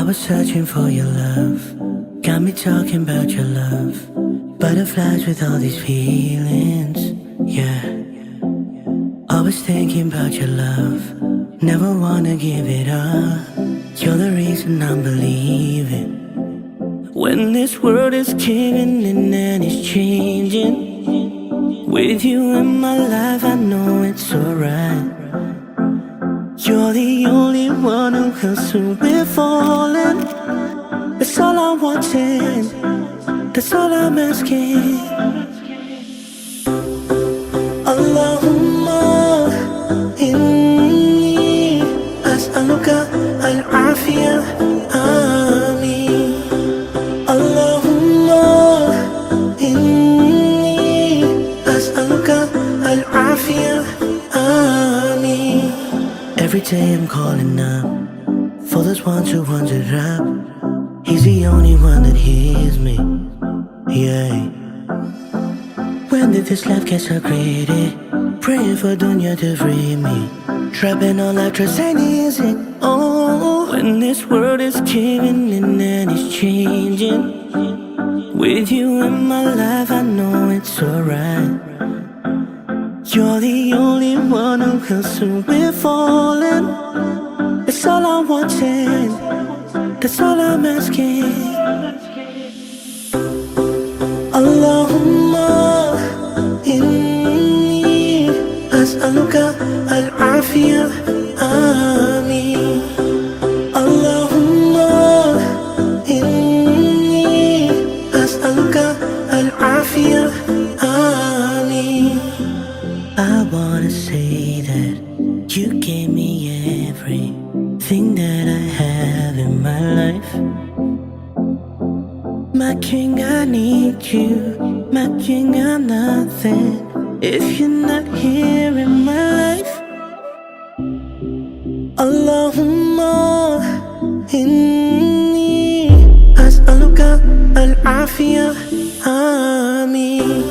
was searching for your love, got me talking about your love. Butterflies with all these feelings, yeah. Always thinking about your love, never wanna give it up. You're the reason I'm believing. When this world is caving in and it's changing, with you in my life I know it's alright. You're the only one who helps when we're falling. That's all I wanted, that's all I'm asking. Allahumma inni as'aluka al-afiyah, Ameen. Allahumma inni as'aluka al-afiyah, Ameen. Every day I'm calling up for those ones who want it up. He's the only one that hears me, yeah. When did this life get so greedy? Praying for dunya to free me, trapping all life, trust ain't easy. Oh, when this world is caving in and it's changing, with you in my life I know it's alright. You're the only one who helps when we're falling. That's all I wanted, that's all I'm asking. Allahumma inni as'aluka al-afiyah, Ameen. Allahumma inni as'aluka al-afiyah, Ameen. I wanna say that you gave me everything that I have in my life. My king, I need you. My king, I'm nothing if you're not here in my life. Allahumma inni as'aluka al-afiyah, Ameen.